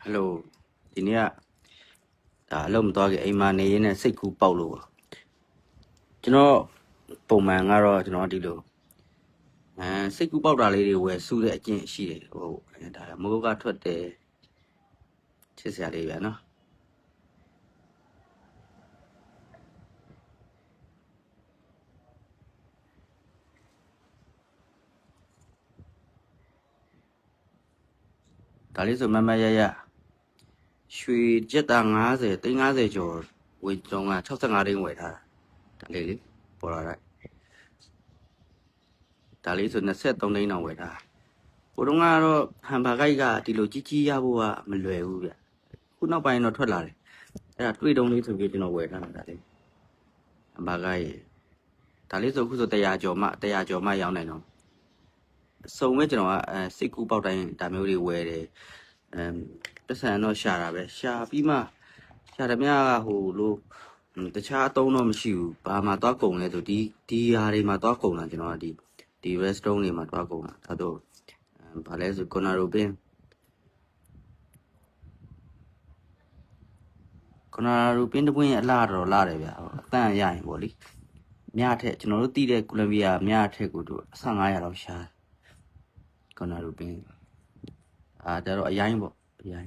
Hello, thì nè, đã lâu một toa cái em mà này nè, xích cú bao luôn. Cho nó bông mà ngã rồi, cho nó đi được. Xích cú bao ra lấy đi, về su để chuyện gì đấy. Ồ, đã mua cái thuật để chia sẻ đi vậy nó. Đã lấy rồi mà ya. Suy chết ta ngã rồi, tới ngã rồi cho về trong chắc sang ngã đi ngoài ta. Đã lấy đi, bỏ ra đấy. Đã lấy rồi nó sẽ tông đây nào ngoài ta. Ủa đúng rồi, hàng bà gai gà thì lo chi ya bùa mà lười u vậy. Cú nó bay nó thoát lại. Thế tuy đông đi thực hiện nó ngoài ta đã lấy. Hàng bà gai. ဒါလေးဆိုခုဆို100ကျော်မှရောင်းနိုင်တော့စုံမဲ့ကျွန်တော်ကစိတ်ကူးပေါက်တိုင်းဒါမျိုးတွေဝယ်တယ်ပတ်စံတော့ရှာတာပဲရှာပြီးမှရှာတယ်များကဟိုလိုတခြားအသုံးတော့မရှိဘူးဘာမှသွားကုန်လဲဆိုဒီဟာတွေမှာသွားကုန်တာကျွန်တော်ကဒီ restaurant တွေမှာသွားကုန်တာဒါတော့ဘာလဲဆိုကွန်နာရိုပင်းတပွင့်ရဲ့အလားတော့လာတယ်ဗျအတန်ရရင်ပေါ့လေမြထက်ကျွန်တော်တို့တီးတဲ့ကိုလံဘီယာမြထက်ကိုတို့1500လောက်ရှာကွန်နာရိုပင်းဒါတော့အရင်ပေါ့အရင်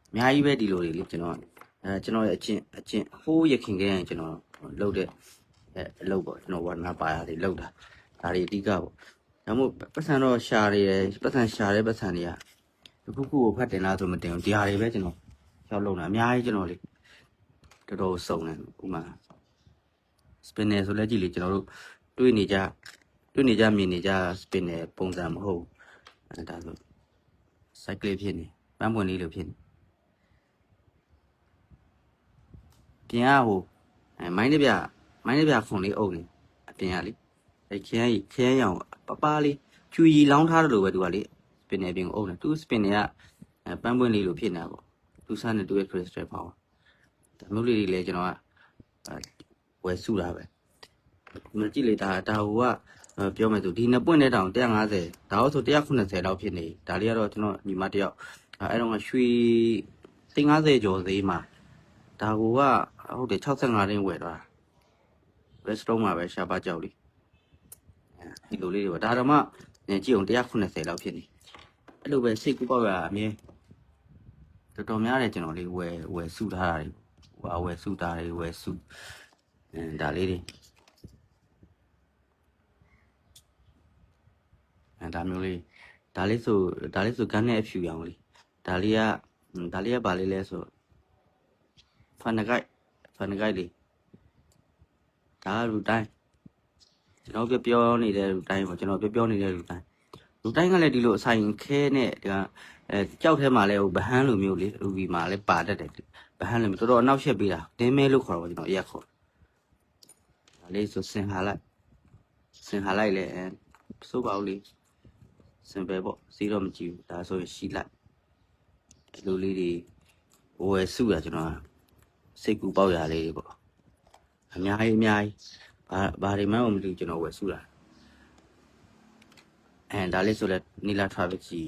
အများကြီးပဲဒီလိုတွေလေကျွန်တော်ရဲ့အကျင့်ဟိုးရခင်ခဲ့ရင်ကျွန်တော်လုပ်တဲ့အလုပ်ပေါ့ကျွန်တော်ဝါနာပါရတွေလုပ်တာဒါတွေအဓိကပေါ့ဒါမို့ပတ်စံတော့ရှာရတယ်ပတ်စံရှာတဲ့ပတ်စံတွေကတခုခုကိုဖတ်တင်လားဆိုမတင်ဘူးဒီဟာတွေပဲကျွန်တော်ရောက်လုံတာအများကြီးကျွန်တော်လေတော်တော်စုံတယ်ဥမာစပင်နယ်ဆိုလဲကြည့်လေကျွန်တော်တို့တွေ့နေကြမြင်နေကြစပင်နယ်ပုံစံမဟုတ်ဒါဆိုစိုက်ကလေးဖြစ်နေပန်းပွင့်လေးလိုဖြစ်နေပြင်ကဟိုမိုင်းတစ်ပြခွန်လေးအုပ်နေအပြင်ကလေအဲခရမ်းရောင်ပလေးချူရီလောင်းထားတယ်လို့ပဲသူကလေစပင်နယ်ပြင်ကိုအုပ်နေသူစပင်နယ်ကပန်းပွင့်လေးလိုဖြစ်နေတာပေါ့သူစားနေသူရဲ့ crystal power ဒါမျိုးလေးတွေလည်းကျွန်တော်ကဝယ်စုတာပဲမကြည့်လေဒါဟိုကပြောမယ်ဆိုဒီနှစ်ပွင့်တဲ့တောင်150ဒါဆို190လောက်ဖြစ်နေဒါလေးကတော့ကျွန်တော်ညီမတယောက်အဲ့တော့ရွှေ350ကျော်သေးမှာဒါကဟုတ်တယ်65တင်းဝယ်သွားတာ restaurant မှာပဲရှားပါကြောက်လေးဒီလိုလေးတွေပါဒါတော့မှကြည့်အောင်190လောက်ဖြစ်နေအဲ့လိုပဲစိတ်ကူးပေါက်ရအမြဲတော်တော်များတယ်ကျွန်တော်လေးဝယ်စုထားတာတွေဝယ်စုတာတွေဝယ်စုဒါလေးတွေဒါမျိုးလေးဒါလေးဆိုကန်းနဲ့အဖြူရောင်လေးဒါလေးကဘာလေးလဲဆိုဖန်နဂိုက်လေးဒါရူတိုင်းကျွန်တော်ပြောနေတဲ့ရူတိုင်းပေါ့ကျွန်တော်ပြောနေတဲ့ရူတိုင်းကလည်းဒီလိုအဆိုင်ခဲနဲ့ဒါကြောက်ထဲမှာလဲဟိုဗဟန်းလိုမျိုးလေရူဘီမှာလဲပါတတ်တယ်ဗဟန်းလိုမျိုးတော်တော်အနောက်ရှက်ပေးတာတင်းမဲလို့ခေါ်တော့ကျွန်တော်ရက်ခေါ်ဒါလေးဆိုစင်ဟာလိုက်လဲစိုးပါဦးလေးစင်ပဲပေါ့စီးတော့မကြည့်ဘူးဒါဆိုရင်ရှိလိုက်လူလေးတွေဝယ်စုတာကျွန်တော်စိတ်ကူပေါက်ရလေးတွေပေါ့အများကြီးဘာတွေမှမသိကျွန်တော်ဝယ်စုတာဒါလေးဆိုလဲနီလာထရာဗစ်ကြီး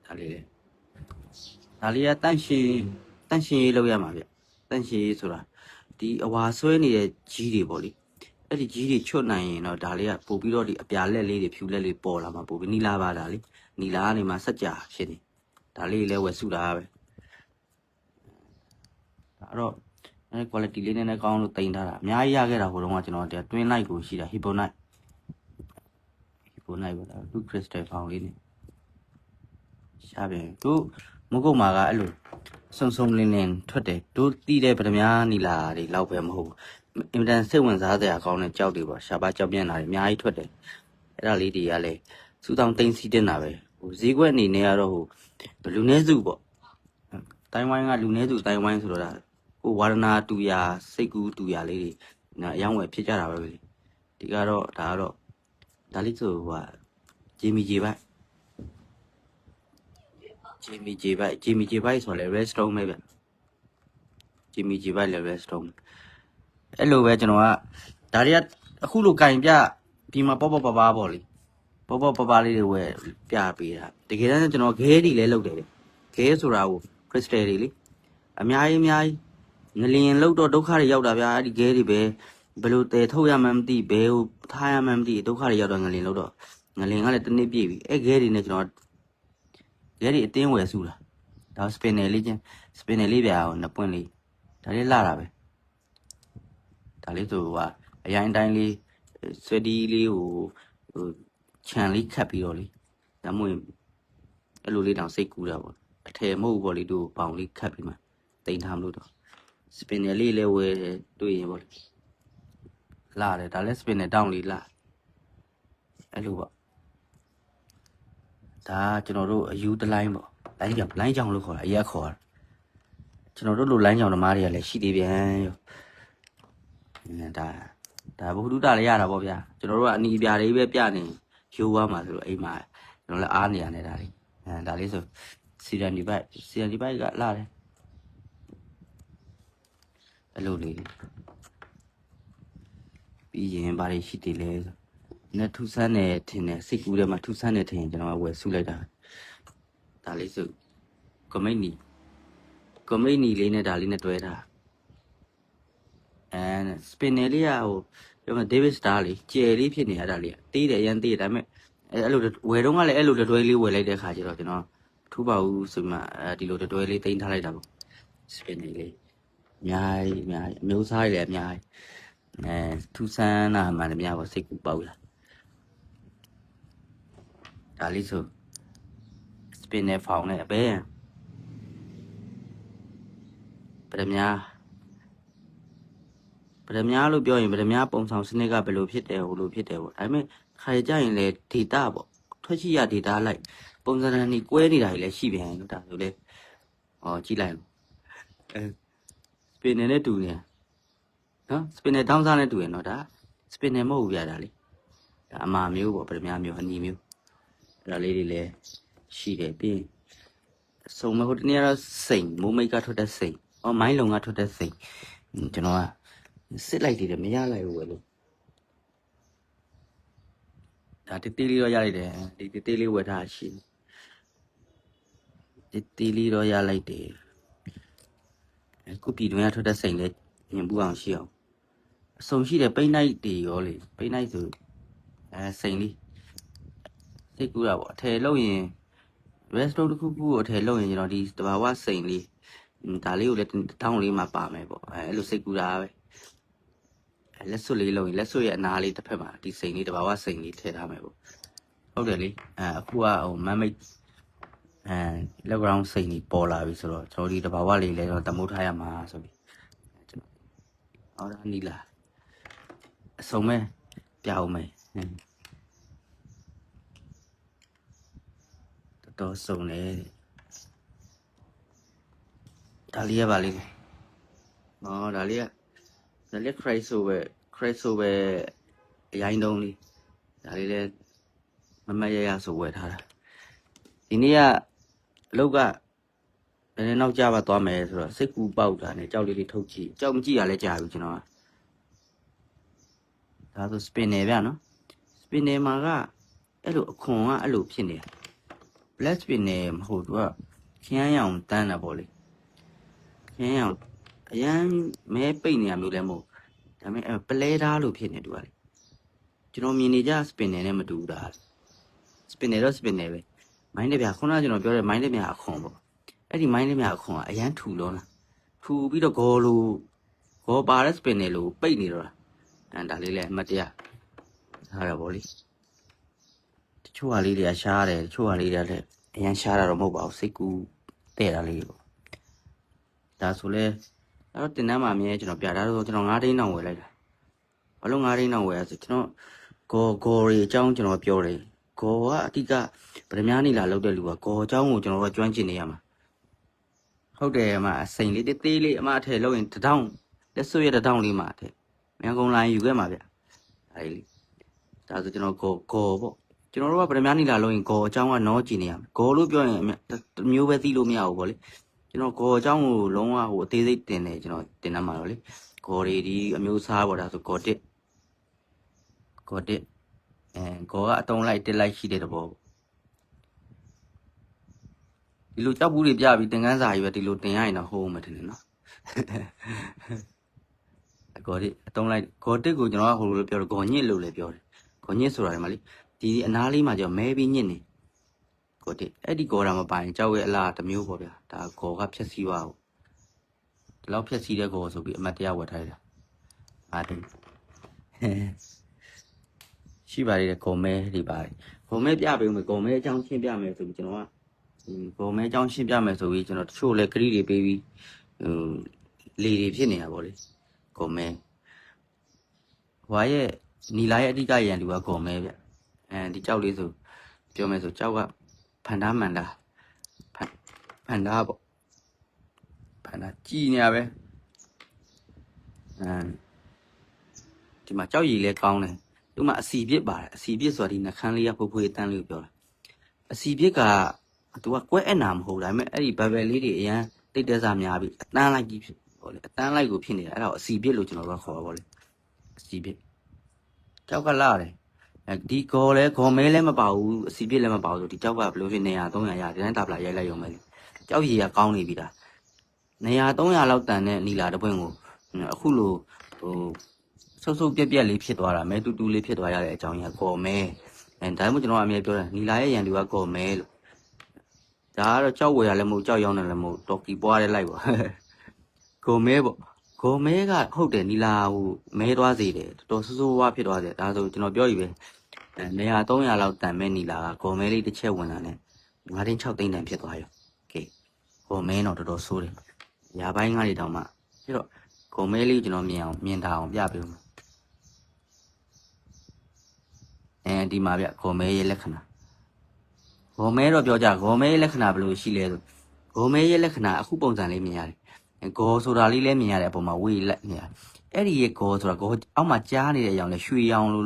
ဒါလေးကတန့်ရှင်းရေးလုပ်ရမှာဗျတန့်ရှင်းရေးဆိုတာဒီအဝါဆွဲနေတဲ့ကြီးတွေပေါ့လေအဲ့ဒီကြီးတွေချွတ်နိုင်ရင်တော့ဒါလေးကပို့ပြီးတော့ဒီအပြာလက်လေးတွေဖြူလက်လေးပေါ်လာမှာပို့ပြီးနီလာပါဒါလေးနီလာကနေမှစက်ကြာဖြစ်နေဒါလေးလည်းဝယ်စုတာပဲအဲ့တော့အဲ့ quality လေးနဲ့ကောင်းလို့တင်ထားတာအများကြီးရခဲ့တာဟိုတုန်းကကျွန်တော်တွင်းလိုက်ကိုရှိတာ hibonite ပေါ့ဒါသူ crystal found လေးနေရှားပြန်သူမကုတ်မှာကအဲ့လိုစုံလင်းထွက်တယ်တို့တီးတဲ့ဗဒမားနီလာတွေလောက်ပဲမဟုတ်အင်မတန်စိတ်ဝင်စားစရာကောင်းတဲ့ကြောက်တွေပေါ့ရှားပါကြောက်ပြန်လာတယ်အများကြီးထွက်တယ်အဲ့ဒါလေးတွေကလည်းစူတောင်းတင်းစီးတင်တာပဲဟိုဈေးကွက်အနေနဲ့ကတော့ဟိုလူနည်းစုပေါ့တိုင်းဝိုင်းကလူနည်းစုတိုင်းဝိုင်းဆိုတော့ဒါဟိုဝါရနာတူရာစိတ်ကူးတူရာလေးတွေအယောင်းဝယ်ဖြစ်ကြတာပဲဒီကတော့ဒါလေးဆိုဟိုဂျီမီဂျေဘိုက်ဆိုလဲ restaurant ပဲဗျဂျီမီဂျေဘိုက်လဲ restaurant အဲ့လိုပဲကျွန်တော်ကဒါတွေကအခုလိုကင်ပြပြီးမှပေါ့ပါပေါ့လေ ပေါ့ပပလေးတွေဝယ်ပြပေးတာတကယ်တမ်းကျွန်တော်ခဲတွေလည်းလုပ်တယ်လေခဲဆိုတာကို crystal တွေလေအများကြီးငလျင်လောက်တော့ဒုက္ခတွေရောက်တာဗျာအဲ့ဒီခဲတွေပဲဘယ်လိုတည်ထုတ်ရမှန်းမသိဘယ်ဟိုထားရမှန်းမသိဒုက္ခတွေရောက်တော့ငလျင်လောက်တော့ငလျင်ကလည်းတစ်နှစ်ပြည့်ပြီအဲ့ခဲတွေနဲ့ကျွန်တော်ခဲတွေအတင်းဝယ်စုတာဒါ spinner လေးချင်း spinner လေးပြအောင်နှစ်ပွင့်လေးဒါလေးလာတာပဲဒါလေးဆိုကအရင်တိုင်းလေးဆွဲဒီလေးဟိုခြံလေးခတ်ပြီးတော့လေဒါမှမဟုတ်အဲ့လိုလေးတောင်စိတ်ကူးတာပေါ့အထယ်မဟုတ်ဘောလေးတို့ပေါင်လေးခတ်ပြီးမှတိန်ထားမလို့တော့ spinner လေးလဲဝဲတွေ့ရင်ပေါ့လာတယ်ဒါလဲ spinner တောင်းလေးလာအဲ့လိုပေါ့ဒါကျွန်တော်တို့အယူတလိုင်းပေါ့လိုင်းကြောင်လို့ခေါ်တာအရက်ခေါ်တာကျွန်တော်တို့လိုလိုင်းကြောင်သမားတွေကလည်းရှိသေးပြန်ရောဒါဘုဒ္ဓတာလည်းရတာပေါ့ဗျာကျွန်တော်တို့ကအနီးပြားလေးပဲပြနေရိုးသွားမှာဆိုတော့အိမ်မှာကျွန်တော်လည်းအားနေရနေတာလေဒါလေးဆိုစီရန်ဒီဘိုက်ကလာတယ်အဲ့လိုလေးပြီးရင်ဘာတွေရှိသေးလဲနဲ့ထူဆန်းနေထင်တယ်စိတ်ကူးထဲမှာထူဆန်းနေထင်ကျွန်တော်ဝယ်စုလိုက်တာဒါလေးဆိုကွန်မိတ်နီလေးနဲ့ဒါလေးနဲ့တွဲတာစပင်နယ်လေးကဟိုပြောမှဒေးဗစ်စတာလေးကျယ်လေးဖြစ်နေရတာလေးတေးတယ်ရန်တေးတယ်ဒါပေမဲ့အဲ့လိုဝယ်တော့ကလည်းအဲ့လိုတွဲလေးဝယ်လိုက်တဲ့ခါကျတော့ကျွန်တော်ထူပါဘူးဆိုမှဒီလိုတွဲလေးတင်ထားလိုက်တာပေါ့စပင်နယ်လေးအများကြီးအမျိုးသားတွေလည်းအများကြီးထူဆန်းတာမှလည်းများပေါ့စိတ်ကူပေါက်လာဒါလေးဆိုစပင်နယ်ဖောင်နဲ့အပဲပဒမြာလို့ပြောရင်ပဒမြာပုံဆောင်စနစ်ကဘယ်လိုဖြစ်တယ်ဟိုလိုဖြစ်တယ်ပေါ့ဒါပေမဲ့ခါကြရင်လေ data ပေါ့ထွက်ရှိရ data လိုက်ပုံစံနေကွဲနေတာကြီးလည်းရှိပြန်လို့ဒါဆိုလေကြည့်လိုက်စပင်နယ်နဲ့တူနေနော်စပင်နယ်တောင်းစားနဲ့တူရင်တော့ဒါစပင်နယ်မဟုတ်ဘူးဗျာဒါလေဒါအမာမျိုးပေါ့ပဒမြာမျိုးအနီမျိုးအဲ့ဒါလေးတွေလည်းရှိတယ်ပြီးစုံမဟုတ်တနေ့ကတော့စိန်မိုးမိတ်ကထွက်တဲ့စိန်မိုင်းလုံကထွက်တဲ့စိန်ကျွန်တော်ကစစ်လိုက်တယ်မရလိုက်ဘူးပဲလို့ဒါတေးလေးတော့ရလိုက်တယ်ဒီတေးလေးဝယ်ထားရှိတေးလေးတော့ရလိုက်တယ်ခုပြည်တွင်းကထွက်တဲ့စိန်လေးမြင်ပူအောင်ရှိအောင်အစုံရှိတယ်ပိန်းနိုင်တွေရောလေပိန်းနိုင်ဆိုစိန်လေးစိတ်ကူးတာပေါ့အထယ်လို့ရင် restaurant တစ်ခုကိုအထယ်လို့ရင်ကျွန်တော်ဒီတဘာဝစိန်လေးဒါလေးကိုလည်းတောင်းလေးမှာပါမယ်ပေါ့အဲ့လိုစိတ်ကူးတာပဲလက်စွပ်လေးလုံးရင်လက်စွပ်ရဲ့အနာလေးတစ်ဖက်မှာဒီစိန်လေးတဘာဝစိန်လေးထည့်ထားမယ်ပေါ့ဟုတ်တယ်လေအခုကဟိုမမိတ်လက် ground စိန်လေးပေါ်လာပြီဆိုတော့ကျွန်တော်ဒီတဘာဝလေးလည်းတော့တမိုးထားရမှာဆိုပြီးကျွန်တော်ဟောဒါနီလာအစုံမဲ့ပြအောင်မယ်တော်စုံနေဒါလေးရပါလိမ့်မယ်ဒါလေးကခရိုက်ဆိုပဲအရင်တုံးလေးဒါလေးလည်းမရဆိုဝယ်ထားတာဒီနေ့ကအလုပ်ကလည်းနောက်ကြပါသွားမယ်ဆိုတော့စိတ်ကူပေါက်တာနဲ့ကြောက်လေးထုတ်ကြည့်ကြောက်မကြည့်ရလဲကြာပြီကျွန်တော်ကဒါဆိုစပင်နယ်ဗျာနော်စပင်နယ်မှာကအဲ့လိုအခွန်ကအဲ့လိုဖြစ်နေတာ black spin နဲ့မဟုတ်သူကခရမ်းရောင်တန်းတာပေါ့လေခရမ်းရောင်အရန်မဲပိတ်နေရမျိုးလည်းမဟုတ်ဒါပေမဲ့ပလဲသားလို့ဖြစ်နေတူပါလေကျွန်တော်မြင်နေကြ spinner နဲ့မတူတာ spinner တော့ spinner ပဲမိုင်းလက်ပြခုနကကျွန်တော်ပြောတဲ့မိုင်းလက်ပြအခွန်ပေါ့အဲ့ဒီမိုင်းလက်ပြအခွန်ကအရန်ထူလုံးလားထူပြီးတော့ဂေါ်ပါတဲ့ spinner လို့ပိတ်နေတော့လားဒါလေးလည်းအမတရားထားရပါလေတချို့ဟာလေးတွေကရှားတယ်တချို့ဟာလေးတွေကလည်းအရန်ရှားတာတော့မဟုတ်ပါဘူးစိတ်ကူးတဲ့တာလေးပေါ့ဒါဆိုလဲအဲ့တော့တင်တန်းမှာအမြဲကျွန်တော်ပြတာတော့ကျွန်တော်9 သိန်းတောင်ဝယ်လိုက်တာဘာလို့9 သိန်းတောင်ဝယ်ရဆိုကျွန်တော်ဂေါ်ရီအကြောင်းကျွန်တော်ပြောတယ်ဂေါ်ကအတိကဗဒမြားနေလာလောက်တဲ့လူကဂေါ်အကြောင်းကိုကျွန်တော်ကကျွမ်းကျင်နေရမှာဟုတ်တယ်အမအစိန်လေးတေးလေးအမအထည်လောက်ရင်1000လက်စွပ်ရ1000လေးမှာအထည်မြန်ကုန်လိုင်းယူခဲ့မှာဗျအဲ့လေဒါဆိုကျွန်တော်ဂေါ်ပေါ့ကျွန်တော်တို့ကဗဒမြားနေလာလောက်ရင်ဂေါ်အကြောင်းကနောကြည့်နေရမှာဂေါ်လို့ပြောရင်မျိုးပဲသိလို့မရဘူးပေါ့လေကျွန်တော်ဂေါ်အကြောင်းကိုလုံးဝဟိုအသေးစိတ်တင်တယ်ကျွန်တော်တင်တတ်မှာတော့လေဂေါ်တွေဒီအမျိုးစားပေါ့ဒါဆိုဂေါ်တစ် ကောကအတုံးလိုက်တက်လိုက်ရှိတဲ့တဘောဒီလိုကြောက်ဘူးတွေပြပြီးသင်ခန်းစာကြီးပဲဒီလိုတင်ရရင်တော့ဟိုးမှတင်တယ်နော်ကောဒီအတုံးလိုက်ကောတစ်ကိုကျွန်တော်ကဟိုလိုပြောတော့ဂေါ်ညစ်လို့လည်းပြောတယ်ဂေါ်ညစ်ဆိုတာဒီမှာလေဒီအနားလေးမှာကျတော့မဲပြီးညစ်နေကောတစ်အဲ့ဒီဂေါ်တာမပိုင်ကြောက်ရဲ့အလားတစ်မျိုးပေါ့ဗျာဒါဂေါ်ကဖြက်စီးသွားဘူးဒီလောက်ဖြက်စီးတဲ့ဂေါ်ဆိုပြီးအမတ်တရားဝတ်ထားတာအားတင်ရှိပါလေဂေါ်မဲဒီပါတယ်ဂေါ်မဲပြပေးမယ်ဂေါ်မဲအကြောင်းရှင်းပြမယ်ဆိုပြီးကျွန်တော်ကဂေါ်မဲအကြောင်းရှင်းပြမယ်ဆိုပြီးကျွန်တော်တချို့လည်းဂရီတွေပေးပြီးလေတွေဖြစ်နေတာပေါ့လေဂေါ်မဲဟွာရဲ့နီလာရဲ့အဓိကရန်သူကဂေါ်မဲဗျဒီကြောက်လေးဆိုပြောမယ်ဆိုကြောက်ကဖန်သားမန်တာဖန်သားပေါ့ဖန်သားကြည်နေရပဲဒီမှာကြောက်ရည်လဲကောင်းတယ်ဒီမှာအစီပြစ်ပါတယ်အစီပြစ်ဆိုတာဒီနှခမ်းလေးကဖွေးဖွေးတန်းလေးကိုပြောတာအစီပြစ်ကသူကကွဲအနာမဟုတ်ဒါပေမဲ့အဲ့ဒီဘဘယ်လေးတွေအရန်တိတ်တဲစားများပြီးအတန်းလိုက်ကြီးဖြစ်ပေါ့လေအတန်းလိုက်ကိုဖြစ်နေတာအဲ့ဒါကိုအစီပြစ်လို့ကျွန်တော်တို့ခေါ်ပါပေါ့လေအစီပြစ်ကြောက်ကလာတယ်ဒီဂေါ်လဲဂေါ်မဲလဲမပါဘူးအစီပြစ်လည်းမပါဘူးဆိုဒီကြောက်ကဘယ်လိုဖြစ်200 300ရဒီတိုင်းတာပလာရိုက်လိုက်ရုံပဲလေကြောက်ရည်ကကောင်းနေပြီလား200 300လောက်တန်တဲ့နီလာတစ်ပွင့်ကိုအခုလိုဟိုဆုပ်ပြက်လေးဖြစ်သွားတာမဲတူတူလေးဖြစ်သွားရတဲ့အကြောင်းကြီးကကော်မဲဒါမှမဟုတ်ကျွန်တော်အမြဲပြောတယ်နီလာရဲ့ရန်သူကကော်မဲလို့ဒါကတော့ကြောက်ဝယ်ရလည်းမဟုတ်ကြောက်ရောင်းတယ်လည်းမဟုတ်တော်ကီပွားတဲ့လိုက်ပါကော်မဲပေါ့ကော်မဲကဟုတ်တယ်နီလာဟိုမဲသွားစေတယ်တော်ဆိုးဆိုးဝါးဖြစ်သွားတယ်ဒါဆိုကျွန်တော်ပြောရည်ပဲ200 300လောက်တန်မဲ့နီလာကကော်မဲလေးတစ်ချက်ဝင်လာနဲ့5သိန်း6သိန်းတန်ဖြစ်သွားရောโอเคကော်မဲတော့တော်တော်ဆိုးတယ်ရာပိုင်းကားတွေတောင်မှပြီးတော့ကော်မဲလေးကျွန်တော်မြင်တာအောင်ပြပေးဦးဒီမှာဗျဂေါ်မဲရဲ့လက္ခဏာဂေါ်မဲတော့ပြောကြဂေါ်မဲရဲ့လက္ခဏာဘယ်လိုရှိလဲဆိုဂေါ်မဲရဲ့လက္ခဏာအခုပုံစံလေးမြင်ရတယ်ဂေါ်ဆိုတာလေးလည်းမြင်ရတဲ့အပေါ်မှာဝေးလက်မြင်ရအဲ့ဒီရဲ့ဂေါ်ဆိုတာဂေါ်အောက်မှာကြားနေတဲ့အကြောင်းလဲရွှေရောင်လို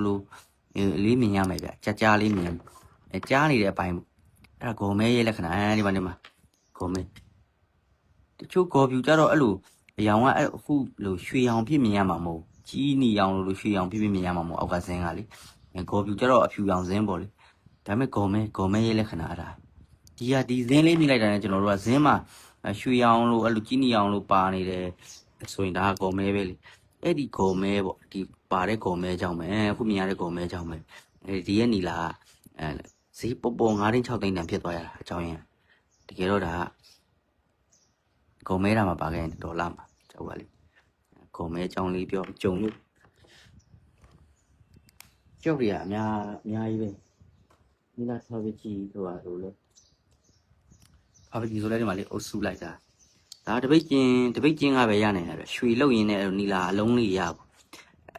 လေးမြင်ရမယ်ဗျကြားလေးမြင်ကြားနေတဲ့အပိုင်းအဲ့ဒါဂေါ်မဲရဲ့လက္ခဏာဒီမှာဂေါ်မဲတချို့ဂေါ်ဖြူကြတော့အဲ့လိုအရောင်ကအဲ့အခုလိုရွှေရောင်ဖြစ်မြင်ရမှာမဟုတ်ကြီးနီရောင်လိုရွှေရောင်ဖြစ်မြင်ရမှာမဟုတ်အောက်ကဇင်းကလေဂေါ်ဖြူကြတော့အဖြူရောင်ဇင်းပေါ့လေဒါပေမဲ့ဂေါ်မဲရဲ့လက္ခဏာအဲ့ဒါဒီဇင်းလေးမြင်လိုက်တာနဲ့ကျွန်တော်တို့ကဇင်းမှာရွှေရောင်လိုအဲ့လိုကြီးနီရောင်လိုပါနေတယ်ဆိုရင်ဒါကဂေါ်မဲပဲလေအဲ့ဒီဂေါ်မဲပေါ့ဒီပါတဲ့ဂေါ်မဲကြောင့်ပဲအခုမြင်ရတဲ့ဂေါ်မဲကြောင့်ပဲဒီရဲ့နီလာဈေးပေါ်9သိန်း6သိန်းတန်ဖြစ်သွားရတာအကြောင်းရင်းတကယ်တော့ဒါဂေါ်မဲတာမှာပါခဲ့ရင်ဒေါ်လာမှာကြောက်ပါလိဂေါ်မဲအကြောင်းလေးပြောကြုံလို့ကြောက်ရအများကြီးပဲနီလာဆော်ဗီချီဆိုတာဆိုလို့ဆော်ဗီချီဆိုလဲဒီမှာလေးအုပ်စုလိုက်တာဒါတပိတ်ကျင်းကပဲရနိုင်တာပဲရွှေလောက်ရင်းနဲ့နီလာအလုံးလေးရပါ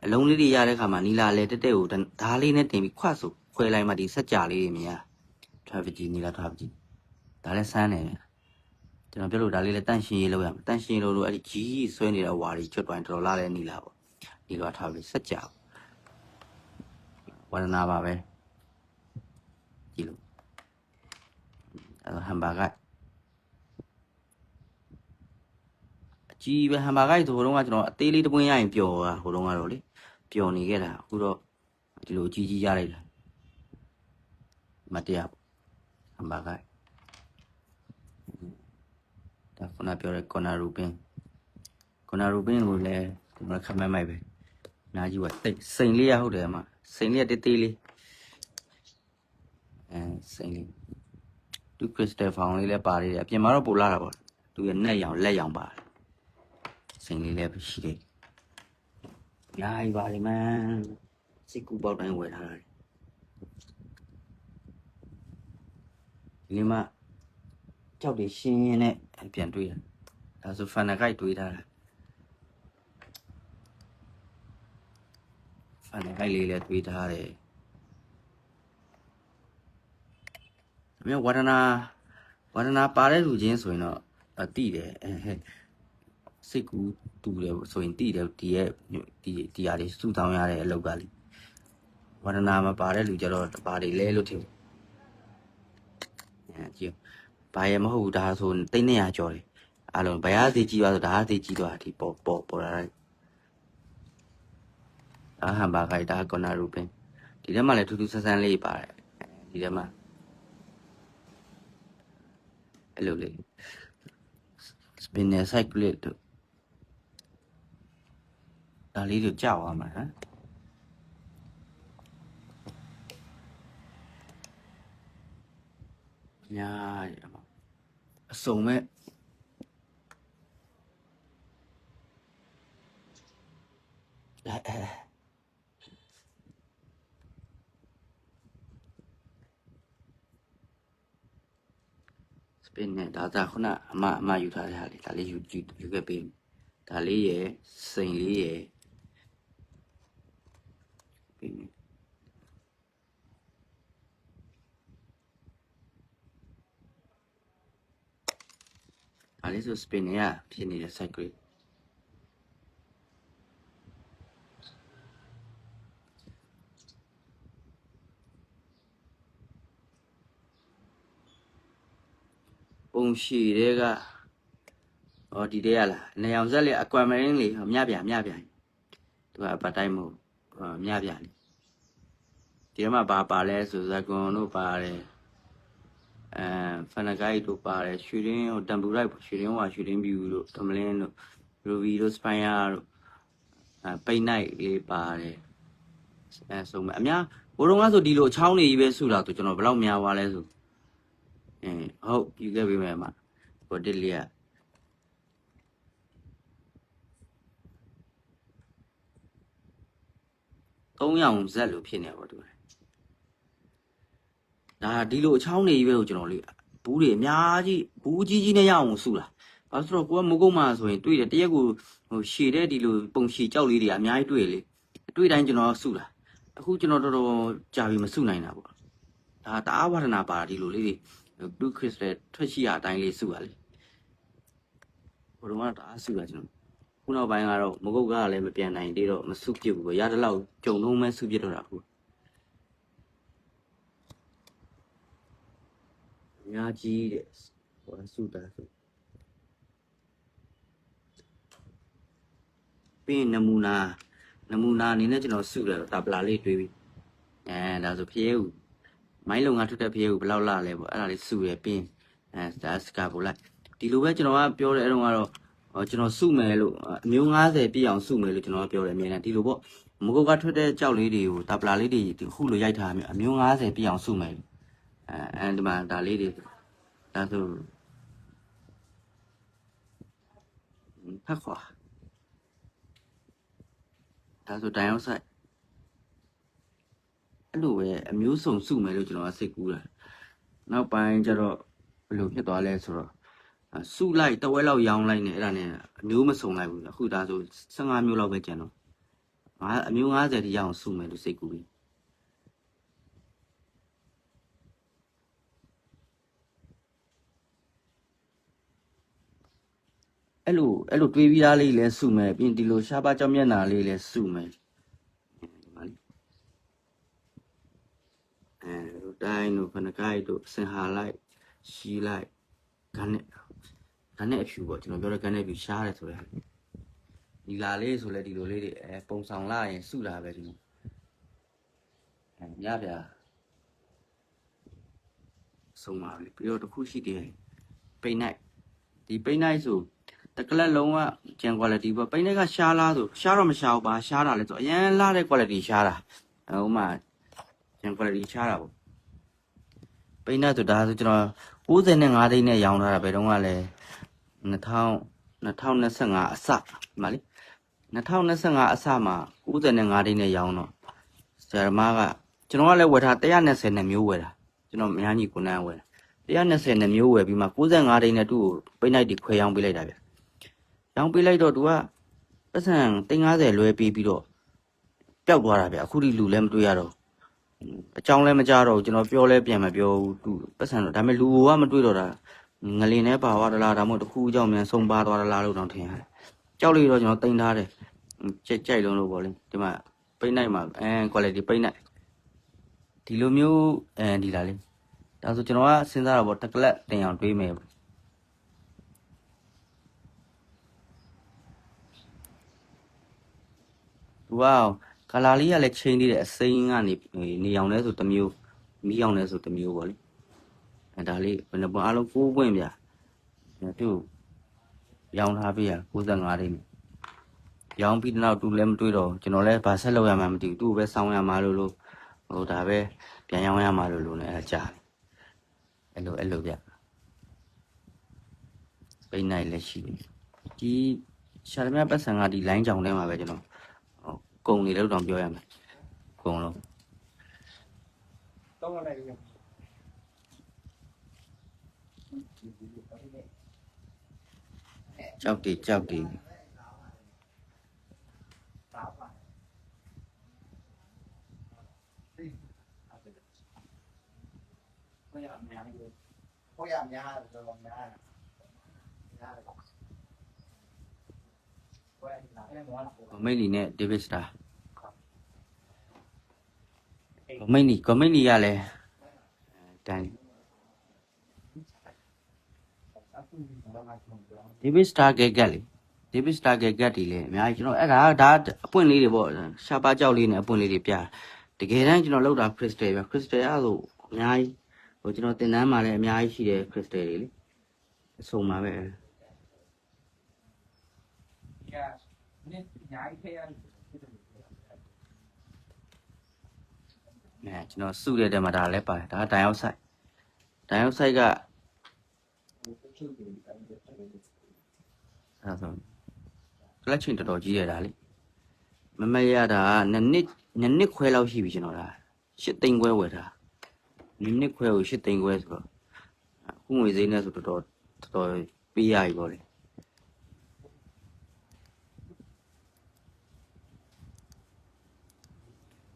အလုံးလေးတွေရတဲ့ခါမှာနီလာလဲတက်ကိုဓားလေးနဲ့တင်ပြီးခွတ်ဆိုခွဲလိုက်မှဒီဆက်ကြလေးတွေမြင်ရဆော်ဗီချီနီလာဆော်ဗီချီဒါလည်းစမ်းတယ်ကျွန်တော်ပြောလို့ဒါလေးလည်းတန့်ရှင်းရေးလုပ်ရမယ်တန့်ရှင်းလို့အဲ့ဒီကြီးဆွဲနေတဲ့ဝါတွေချွတ်တိုင်းတော်လာလဲနီလာပေါ့နီလာထားပြီးဆက်ကြဝါဒနာပါပဲကြည့်လို့ဟမ်ဘာဂိုက်အကြီးပဲဟမ်ဘာဂိုက်ဆိုတော့ကကျွန်တော်အသေးလေးတစ်ပွင့်ရရင်ပျော်တာဟိုတုန်းကတော့လေပျော်နေခဲ့တာအခုတော့ဒီလိုကြီးရလိုက်တာမတရားပေါ့ဟမ်ဘာဂိုက်ဒါခုနပြောတဲ့ကော်နာရူပင်းကိုလည်းဒီမှာခမမိုက်ပဲနားကြီးကတိတ်စိန်လေးရဟုတ်တယ်မှာစိန်လေးကတေးလေးစိန်လေးသူခရစ်စတယ်ဖောင်လေးလည်းပါသေးတယ်အပြင်မှာတော့ပိုလာတာပေါ့သူရဲ့နဲ့ရောင်လက်ရောင်ပါတယ်စိန်လေးလည်းရှိတယ်ညာကြီးပါလိမ့်မယ်စိတ်ကူပေါက်တိုင်းဝယ်ထားတာဒီနေ့မှကြောက်တွေရှင်းရင်းနဲ့ပြန်တွေးတာဒါဆိုဖန်နဂိုက်တွေးထားတာဖန်နဂိုက်လေးလည်းတွေးထားတယ်အမေဝါဒနာပါတဲ့လူချင်းဆိုရင်တော့တိတယ်စိတ်ကူတူတယ်ဆိုရင်တိတယ်ဒီဟာလေးစုတောင်းရတဲ့အလောက်ကလေးဝါဒနာမပါတဲ့လူကြတော့တပါးတွေလဲလို့ထင်ကြည့်ဘာရမဟုတ်ဘူးဒါဆိုတိတ်200ကျော်တယ်အားလုံးဘယ်ဟာသေးကြည့်ပါဆိုဒါဟာသေးကြည့်သွားဒီပေါ်လာလိုက်ဒါဟမ်ဘာဂိုက်ဒါကော်နာရူပင်း ဒီထဲမှာလည်းထူးထူးဆန်းဆန်းလေးပါတယ်ဒီထဲမှာအဲ့လိုလေး spinner cyclid တို့ဒါလေးတွေကြောက်သွားမှာဟမ်ညာအစုံမဲ့စပင်းနဲ့ဒါခုနအမယူထားတဲ့ဟာလေးဒါလေးယူခဲ့ပေးဒါလေးရယ်စိန်လေးရယ်ပေးမယ်ဒါလေးဆိုစပင်းနဲ့ဖြစ်နေတဲ့ cycleပုံရှည်တွေကဒီတည်းရလားနေအောင်ဆက်လေအကွမ်မရင်းလေမြပြသူကအပတ်တိုင်းမဟုတ်မြပြလေဒီမှာပါလဲဆိုဇကွန်တို့ပါတယ်ဖနဂိုက်တို့ပါတယ်ရွှေရင်းတမ်ပူရိုက်ရွှေရင်းရွှေရင်းဗျူတို့တမလင်းတို့ရူဘီတို့စပိုင်ယာတို့ပိတ်နိုင်လေးပါတယ်ဆိုအများဘိုးတော်ကဆိုဒီလိုအချောင်းနေကြီးပဲစုလာဆိုကျွန်တော်ဘယ်လောက်များသွားလဲဆိုဟုတ်ယူခဲ့ပေးမယ်မှာဟိုတစ်လေး3ရောင်ဇက်လို့ဖြစ်နေပါတော့ဒါဒီလိုအချောင်းနေကြီးပဲကိုကျွန်တော်လေးဘူးတွေအများကြီးဘူးကြီးနဲ့ရအောင်စုလာဘာလို့ဆိုတော့ကိုကမကုတ်မှာဆိုရင်တွေ့တယ်တရက်ကိုဟိုရှည်တဲ့ဒီလိုပုံရှည်ကြောက်လေးတွေအများကြီးတွေ့လေတွေ့တိုင်းကျွန်တော်စုလာအခုကျွန်တော်တော်တော်ကြာပြီမစုနိုင်တာပေါ့ဒါတအားဝါဒနာပါဒီလိုလေးတွေblue crystal ထွက်ရှိရအတိုင်းလေးစုပါလေဘုံကတအားစုတာကျွန်တော်ခုနောက်ပိုင်းကတော့မကုတ်ကလည်းမပြန်နိုင်သေးတော့မစုပြစ်ဘူးရတဲ့လောက်ကြုံလုံးမဲစုပြစ်တော့တာခုအများကြီးတဲ့ဟိုစုတာဆိုပြီးနမူနာအနေနဲ့ကျွန်တော်စုတယ်တာပလာလေးတွေးပြီးဒါဆိုဖျဲဦးမိုင်းလုံကထွက်တဲ့ဖျဲဦးဘယ်လောက်လာလဲပေါ့အဲ့ဒါလေးစုရပြီးဒါစကာပို့လိုက်ဒီလိုပဲကျွန်တော်ကပြောတဲ့အဲ့တော့ကတော့ကျွန်တော်စုမယ်လို့အမျိုး90ပြည့်အောင်စုမယ်လို့ကျွန်တော်ကပြောတယ်အမြဲတမ်းဒီလိုပေါ့မကုတ်ကထွက်တဲ့ကြောက်လေးတွေကိုတာပလာလေးတွေခုလိုရိုက်ထားမျိုးအမျိုး90ပြည့်အောင်စုမယ်ဒီမှာဒါလေးတွေဒါဆိုဖက်ခွာဒါဆိုတိုင်အောင်ဆိုင်အဲ့လိုပဲအမျိုးစုံစုမယ်လို့ကျွန်တော်ကစိတ်ကူးတာနောက်ပိုင်းကျတော့ဘယ်လိုဖြစ်သွားလဲဆိုတော့စုလိုက်တဝဲလောက်ရောင်းလိုက်နေအဲ့ဒါနဲ့အမျိုးမစုံလိုက်ဘူးအခုဒါဆို15မျိုးလောက်ပဲကျန်တော့အမျိုး90တိရအောင်စုမယ်လို့စိတ်ကူးပြီးအဲ့လိုတွေးပြီးသားလေးလည်းစုမယ်ပြီးဒီလိုရှားပါကြောင်မျက်နှာလေးလည်းစုမယ်တိုင်းတို့ဖနကိုက်တို့စင်ဟာလိုက်ရှီလိုက်ဂန်နဲ့အဖြူပေါ့ကျွန်တော်ပြောတဲ့ဂန်နဲ့အဖြူရှားတယ်ဆိုရယ်ဒီလာလေးဆိုလဲဒီလိုလေးတွေပုံဆောင်လာရင်စုတာပဲဒီလိုညဗျာဆုံးပါပြီပြီးတော့တစ်ခုရှိသေးတယ်ပိတ်နိုင်ဒီပိတ်နိုင်ဆိုတကလက်လုံးကကျန် quality ပေါ့ပိတ်နိုင်ကရှားလားဆိုရှားတော့မရှားဘူးပါရှားတာလဲဆိုအရင်လာတဲ့ quality ရှားတာဟိုမှာကျန် quality ရှားတာပေါ့ပိတ်နိုင်ဆိုဒါဆိုကျွန်တော်95သိန်းနဲ့ရောင်းထားတာဘယ်တော့ကလဲ2025အစဒီမှာလေ2025အစမှာ95သိန်းနဲ့ရောင်းတော့ဆရာမကကျွန်တော်ကလည်းဝယ်ထား120နဲ့မျိုးဝယ်တာကျွန်တော်များကြီးကိုနန်းဝယ်တာ120နဲ့မျိုးဝယ်ပြီးမှ95သိန်းနဲ့သူ့ကိုပိတ်လိုက်ဒီခွဲရောင်းပေးလိုက်တာဗျရောင်းပေးလိုက်တော့သူကပတ်စံ350လွဲပေးပြီးတော့ပျောက်သွားတာဗျအခုဒီလူလည်းမတွေ့ရတော့အကြောင်းလည်းမကြတော့ကျွန်တော်ပြောလဲပြန်မပြောဘူးသူပတ်စံတော့ဒါပေမဲ့လူကမတွေ့တော့တာငလင်နဲ့ပါသွားသလားဒါမှမဟုတ်တစ်ခုကြောင့်မြန်ဆုံးပါသွားသလားလို့တော့ထင်ရတယ်ကြောက်လို့တော့ကျွန်တော်တင်ထားတယ်ကြိုက်လုံးလို့ပေါ့လေဒီမှာပိတ်နိုင်မှာquality ပိတ်နိုင်ဒီလိုမျိုးဒီလားလေဒါဆိုကျွန်တော်ကစဉ်းစားတာပေါ့တက်ကလက်တင်အောင်တွေးမယ်သူကခ လာလေးကလည်းချိန်နေတယ်အစိမ်းကနေနေအောင်လဲဆိုတစ်မျိုးမီးအောင်လဲဆိုတစ်မျိုးပေါ့လေအဲဒါလေးဘယ်နှပွင့်အားလုံး6ပွင့်ဗျာသူ့ရောင်းထားပေးရ65တိန်းရောင်းပြီးတော့သူလည်းမတွေ့တော့ကျွန်တော်လည်းဗာဆက်လုပ်ရမှမသိဘူးသူ့ပဲစောင်းရမှာလို့ဟိုဒါပဲပြန်ရောင်းရမှာလို့လည်းအဲကြာအဲ့လိုဗျပိတ်နိုင်လည်းရှိတယ်ဒီရှာသမျှပတ်စံကဒီ line ကြောင်ထဲမှာပဲကျွန်တော်ကုံနေလို့တောင်ပြောရမယ်ကုံလုံးတော့လိုက်ရကြောက်တယ်ဟိုရများတော့များမိတ်လီနဲ့ David Star မိတ်နီကလည်းတန်း David Star ကက်လေ David Star ကက်တီလေအများကြီးကျွန်တော်အဲ့ဒါအပွင့်လေးတွေပေါ့ရှားပါးကြောက်လေးနဲ့အပွင့်လေးတွေပြတကယ်တမ်းကျွန်တော်လောက်တာ crystal ပဲ crystal အဲ့ဆိုအများကြီးဟိုကျွန်တော်တင်တန်းမှာလည်းအများကြီးရှိတယ် crystal တွေလေအစုံပါပဲကျွန်တော်စုတဲ့တဲမှာဒါလည်းပါတယ်ဒါတိုင်အောက်ဆိုင်ကအဲ့ဆိုကလပ်ချင်းတော်တော်ကြီးရတာလေမမရတာနှစ်ခွဲလောက်ရှိပြီကျွန်တော်ဒါ8သိန်းခွဲဝယ်တာနှစ်ခွဲကို8သိန်းခွဲဆိုတော့အခုငွေဈေးနဲ့ဆိုတော်တော်ပေးရပြီပေါ့လေ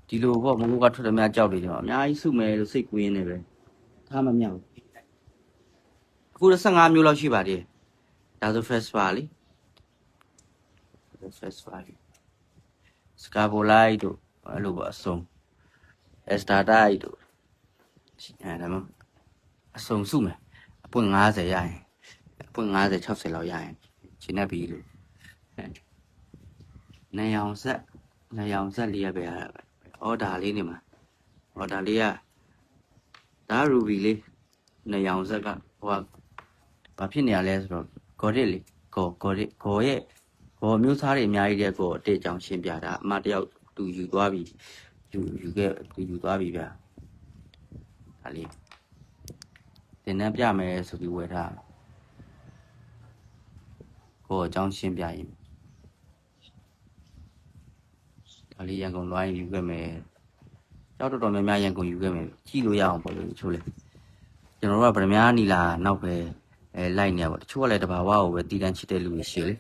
ဒီလိုပေါ့မဟုတ်ကထွက်တယ်များကြောက်တယ်ကျွန်တော်အများကြီးစုမယ်လို့စိတ်ကူးရင်းနေပဲထားမမြောက်အခု15မျိုးလောက်ရှိပါတယ်ဒါဆို first ပါလေ first ပါစကာဘိုလိုက်တို့အဲ့လိုပေါ့အစုံ extra dye တို့ဒါမှအစုံစုမယ်အပွင့်50ရရင်အပွင့်50 60လောက်ရရင်ရှင်းနေပြီလို့နေအောင်ဆက်လေးရပဲရတာပဲအော်ဒါလေးနေမှာအော်ဒါလေးကဒါ ruby လေးနေအောင်ဆက်ကဟိုကဘာဖြစ်နေရလဲဆိုတော့ godit လေကိုရဲ့ကိုမျိုးသားတွေအများကြီးတဲ့ကိုအတေချောင်ရှင်းပြတာအမတယောက်သူယူသွားပြီယူသွားပြီဗျာဒါလေးတင်နှံပြမယ်ဆိုပြီးဝယ်ထားကိုအကြောင်းရှင်းပြရင်ဒါလေးရန်ကုန်လွှိုင်းယူခဲ့မယ်ကြောက်တော်များများရန်ကုန်ယူခဲ့မယ်ကြည့်လို့ရအောင်ပေါ့လို့ချိုးလေကျွန်တော်တို့ကဗရမ ्या နီလာနောက်ပဲလိုက်နေရပေါ့တချို့ကလည်းတဘာဝကိုပဲတီးတန်းချစ်တဲ့လူတွေရှိလေ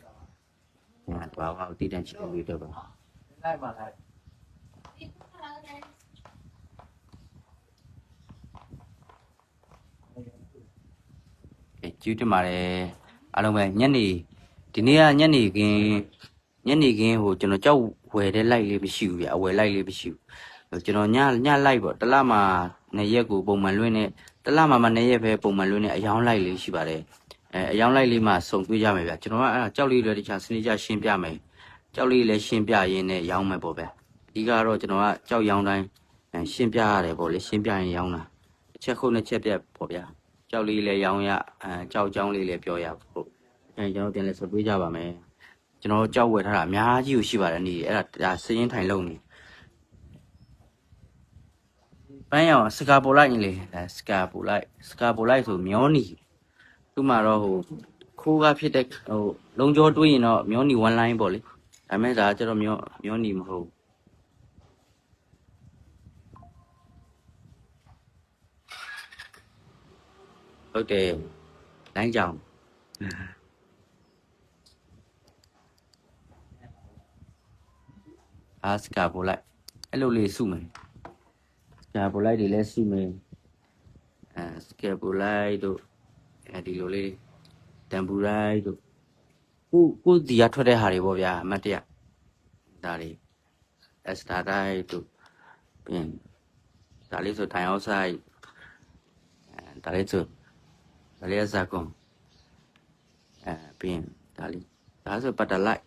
တဘာဝကိုတီးတန်းချစ်တဲ့လူတွေတော့လိုက်ပါလိုက်ကျူးတင်ပါတယ်အားလုံးပဲညနေဒီနေ့ကညနေခင်းဟိုကျွန်တော်ကြောက်ဝယ်တဲ့လိုက်လေးမရှိဘူးဗျအဝယ်လိုက်လေးမရှိဘူးကျွန်တော်ညလိုက်ပေါ့တလမှာ2ရက်ကိုပုံမှန်လွှင့်နေတလမှာ2ရက်ပဲပုံမှန်လွှင့်နေအယောင်းလိုက်လေးရှိပါတယ်အယောင်းလိုက်လေးမှာစုံတွေ့ကြမယ်ဗျကျွန်တော်ကအဲ့ကြောက်လေးတွေတခြားစနေကြရှင်းပြမယ်ကြောက်လေးလည်းရှင်းပြရင်းနဲ့ရောင်းမယ်ပေါ့ဗျအဓိကတော့ကျွန်တော်ကကြောက်ရောင်းတိုင်းရှင်းပြရတယ်ပေါ့လေရှင်းပြရင်ရောင်းတာတစ်ချက်ခုတ်နှစ်ချက်ပြတ်ပေါ့ဗျကြောက်လေးလည်းရောင်းရကြောက်ချောင်းလေးလည်းပြောရဖို့ကျွန်တော်တင်လဲဆိုတွေးကြပါမယ်ကျွန်တော်ကြောက်ဝယ်ထားတာအများကြီးကိုရှိပါတယ်နေအဲ့ဒါစရင်ထိုင်လုံးနေပန်းရောင်စကာပိုလိုက်ရင်လေစကာပိုလိုက်ဆိုမျောနီသူ့မှာတော့ဟိုခိုးကဖြစ်တဲ့ဟိုလုံးကြောတွေးရင်တော့မျောနီ one line ပေါ့လေဒါမဲ့ဒါကျတော့မျောနီမဟုတ်ဟုတ်တယ်လိုင်းကြောင်စကာပိုလိုက်အဲ့လိုလေးစုမယ်စကာပိုလိုက်တွေလည်းစုမယ်စကာပိုလိုက်တို့ဒီလိုလေးတမ်ပူရိုက်တို့ကိုဒီကထွက်တဲ့ဟာတွေပေါ့ဗျာအမတ်တရဒါတွေအစတာတိုင်းတို့ပြင်ဒါလေးဆိုတိုင်အောက်ဆိုင်ဒါလေးဇာကွန်ပြင်ဒါဆိုပတ်တလိုက်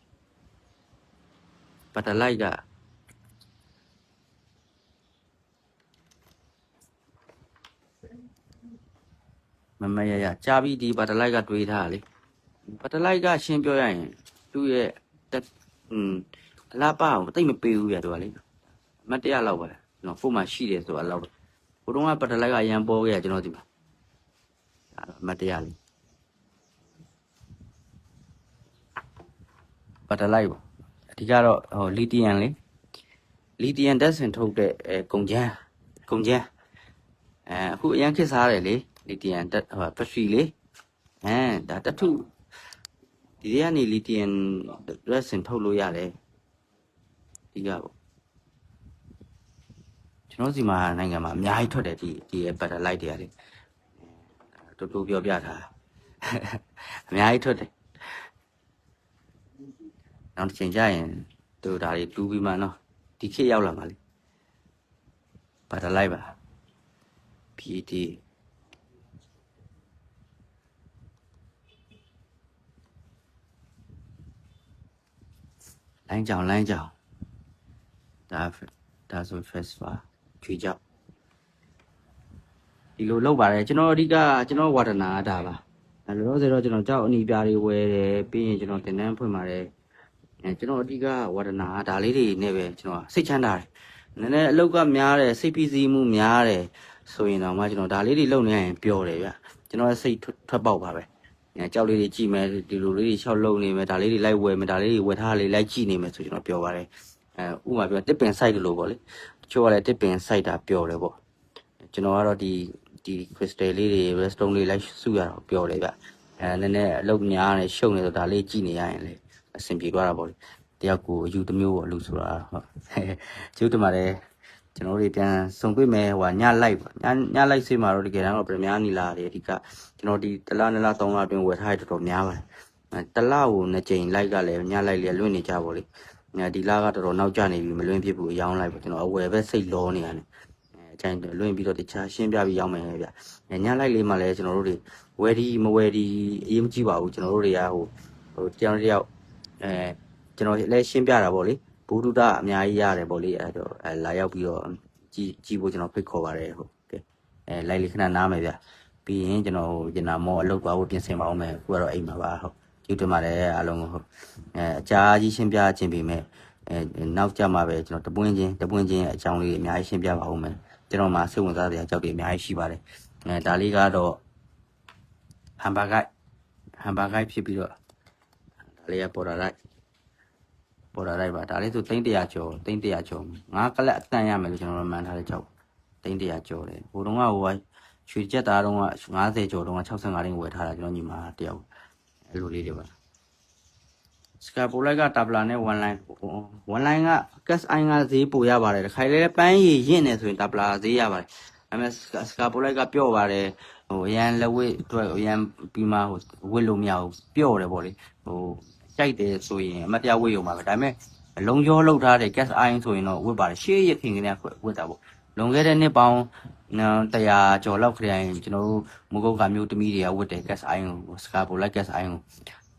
က မရကြာပြီးဒီဘာတလိုက်ကတွေးထားလေဘာတလိုက်ကရှင်းပြောရရင်သူ့ရဲ့အလားပါအောင်တိတ်မပေးဘူးပြသူကလေမတရားလောက်ပါနော်ဖုန်းမှာရှိတယ်ဆိုတာလောက်ဘုံကဘာတလိုက်ကရန်ပေါ်ခဲ့ကျွန်တော်ဒီမှာမတရားလေဘာတလိုက်ပေါ့အဓိကတော့ဟိုလီတီယမ်လေလီတီယမ်တက်ဆင်ထုတ်တဲ့ကုန်ချမ်းအခုအရင်ခစ်စားတယ်လေလီတီယမ်တက်ဟိုပထရီလေဒါတထုဒီကနေလီတီယမ်တက်ဆင်ထုတ်လို့ရတယ်ဒီကပေါ့ကျွန်တော်စီမှာနိုင်ငံမှာအများကြီးထွက်တယ်ဒီဘတ်တလိုက်တွေကလေတူတူပြောပြထားအများကြီးထွက်တယ်နောက်တစ်ချိန်ကျရင်သူဒါတွေတူးပြီးမှနော်ဒီခေတ်ရောက်လာမှာလေဘာတလိုက်ပါ PD လိုင်းကြောင်ဒါဆို festival ချွေကြောက်ဒီလိုလောက်ပါတယ်ကျွန်တော်အဓိကကျွန်တော်ဝါဒနာဒါပါလောလောဆယ်တော့ကျွန်တော်ကြောက်အနီပြားတွေဝယ်တယ်ပြီးရင်ကျွန်တော်တင်တန်းဖွင့်ပါတယ်ကျွန်တော်အဓိကဝါဒနာဒါလေးတွေနဲ့ပဲကျွန်တော်စိတ်ချမ်းသာတယ်နည်းနည်းအလောက်ကများတယ်စိတ်ဖိစီးမှုများတယ်ဆိုရင်တော့မှကျွန်တော်ဒါလေးတွေလုပ်နေရင်ပျော်တယ်ဗျကျွန်တော်စိတ်ထွက်ပေါက်ပါပဲကြောက်လေးတွေကြည့်မယ်ဒီလိုလေးတွေရှောက်လုံနေမယ်ဒါလေးတွေလိုက်ဝယ်မယ်ဒါလေးတွေဝယ်ထားလေးလိုက်ကြည့်နေမယ်ဆိုကျွန်တော်ပျော်ပါတယ်ဥပမာပြောတစ်ပင်ဆိုင်လို့ပေါ့လေတချို့ကလည်းတစ်ပင်ဆိုင်တာပျော်တယ်ပေါ့ကျွန်တော်ကတော့ဒီ crystal လေးတွေ redstone လေးလိုက်စုရတော့ပျော်တယ်ဗျနည်းနည်းအလုပ်များနေရှုံနေတော့ဒါလေးကြည့်နေရရင်လေအဆင်ပြေသွားတာပေါ့လေတယောက်ကိုအယူတစ်မျိုးပေါ့လူဆိုတာဟုတ်ကျုပ်တမှာလည်းကျွန်တော်တို့ပြန်စုံတွေ့မယ်ဟိုညလိုက်ပါညလိုက်စေးမှာတော့တကယ်တမ်းတော့ပြများနီလာတယ်အဓိကကျွန်တော်ဒီတလား2လား3လားအတွင်းဝယ်ထားရတော်တော်များပါတယ်တလားကို2ကြိမ်လိုက်ကလည်းညလိုက်လေလွင့်နေကြပါလေဒီလားကတော်တော်နောက်ကျနေပြီမလွင့်ဖြစ်ဘူးအယောင်းလိုက်ပေါ့ကျွန်တော်အဝယ်ပဲစိတ်လောနေရတယ်အချိန်လွင့်ပြီးတော့တခြားရှင်းပြပြီးရောက်မယ်ဗျညလိုက်လေးမှလည်းကျွန်တော်တို့တွေဝယ်ဒီမဝယ်ဒီအရေးမကြီးပါဘူးကျွန်တော်တို့တွေကဟိုတယောက်ကျွန်တော်လည်းရှင်းပြတာပေါ့လေဘူဒုဒအများကြီးရတယ်ပေါ့လေအဲ့တော့လာရောက်ပြီးတော့ကြည့်ဖို့ကျွန်တော်ဖိတ်ခေါ်ပါတယ်ဟုတ်ကဲလိုက်လေးခဏနားမယ်ဗျပြီးရင်ကျွန်တော်ကျင်နာမောအလုပ်သွားဖို့ပြင်ဆင်ပါအောင်မယ်ခုကတော့အိမ်မှာပါဟုတ်ကျေးဇူးတင်ပါတယ်အားလုံးဟုတ်အကြာကြီးရှင်းပြခြင်းပြီးမဲ့နောက်ကြမှာပဲကျွန်တော်တပွင့်ချင်းအကြောင်းလေးအများကြီးရှင်းပြပါအောင်မယ်ကျွန်တော်မှာစိတ်ဝင်စားစရာအကြောင်းတွေအများကြီးရှိပါတယ်ဒါလေးကတော့ဟမ်ဘာဂိုက်ဖြစ်ပြီးတော့ဒါလေးကပေါ်လာလိုက်ပါဒါလေးဆို300ကျော်ငါကလက်အတန်ရမယ်လို့ကျွန်တော်မှန်းထားတဲ့ကြောက်300ကျော်တယ်ဟိုတုန်းကဟိုရွှေချက်သားတုန်းက50ကျော်တုန်းက65တင်းဝယ်ထားတာကျွန်တော်ညီမတယောက်အဲ့လိုလေးတွေပါစကာပိုလိုက်ကတာပလာနဲ့1 line က gas i ကဈေးပိုရပါတယ်တစ်ခါလေပန်းရည်ရင့်နေဆိုရင်တာပလာဈေးရပါတယ်ဒါပေမဲ့စကာပိုလိုက်ကပျော့ပါတယ်ဟိုအရန်လက်ဝဲအတွက်အရန်ပြီးမှဟိုဝစ်လို့မရဘူးပျော့တယ်ပေါ့လေဟိုကြိုက်တယ်ဆိုရင်အမတရားဝစ်ရုံပါပဲဒါပေမဲ့လုံးကျော်လောက်ထားတဲ့ gas iron ဆိုရင်တော့ဝစ်ပါတယ်ရှေးရခင်ကနေဝစ်တာပေါ့လွန်ခဲ့တဲ့နှစ်ပေါင်း100ကျော်လောက်ခရိုင်ကျွန်တော်တို့မုကုတ်ကမျိုးတမီတွေကဝစ်တယ် gas iron ကို Scarbolic gas iron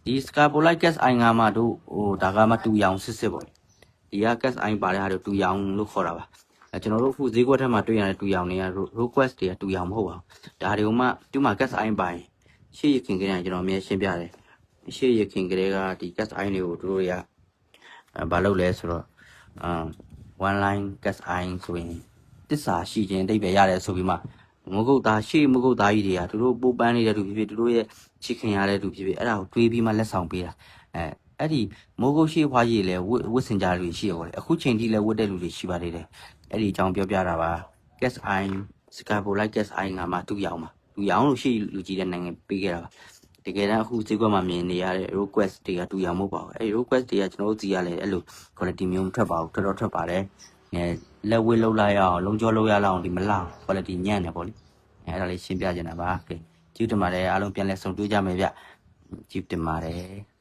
ဒီ Scarbolic gas iron ကမှတို့ဟိုဒါကမှတူရောင်စစ်ပေါ့ဒီက gas iron ပါတဲ့ဟာတို့တူရောင်လို့ခေါ်တာပါကျွန်တော်တို့အခုဈေးကွက်ထက်မှာတွေ့ရတဲ့တူရောင်တွေက request တွေကတူရောင်မဟုတ်ပါဘူးဒါတွေကမှတူမှာ gas iron ပါရင်ရှေးရခင်ကနေကျွန်တော်အမြဲရှင်းပြတယ်ရှေ့ရခင်ကလေးကဒီ gas iron တွေကိုတို့တွေကဘာလုပ်လဲဆိုတော့one line gas iron ဆိုရင်တစ္ဆာရှိခြင်းအိဗယ်ရတယ်ဆိုပြီးမှမုတ်ကုတ်သားရှေ့မုတ်ကုတ်သားကြီးတွေကတို့ပိုးပန်းနေတဲ့သူဖြစ်ဖြစ်တို့ရဲ့ချစ်ခင်ရတဲ့သူဖြစ်ဖြစ်အဲ့ဒါကိုတွေးပြီးမှလက်ဆောင်ပေးတာအဲ့ဒီမုတ်ကုတ်ရှေ့ဖွားကြီးလည်းဝတ်စင်ကြလူရှိရောလေအခုချိန်ထိလည်းဝတ်တဲ့လူတွေရှိပါသေးတယ်အဲ့ဒီအကြောင်းပြောပြတာပါ gas iron Scarbolic gas iron ကမှတူရောင်လို့ရှိလူကြီးတဲ့နိုင်ငံပေးခဲ့တာပါတကယ်တမ်းအခုဈေးကွက်မှာမြင်နေရတဲ့ request တွေကတူရောင်မဟုတ်ပါဘူးအဲဒီ request တွေကကျွန်တော်တို့စီရလဲအဲ့လို quality မျိုးမထွက်ပါဘူးတော်တော်ထွက်ပါတယ်လက်ဝဲလောက်လိုက်အောင်လုံးကျော်လောက်ရအောင်ဒီမလောက် quality ညံ့တယ်ပေါ့လေအဲ့ဒါလေးရှင်းပြချင်တာပါကဲကျေးဇူးတင်ပါတယ်အားလုံးပြန်လဲဆုံတွေ့ကြမယ်ဗျကျေးဇူးတင်ပါတယ်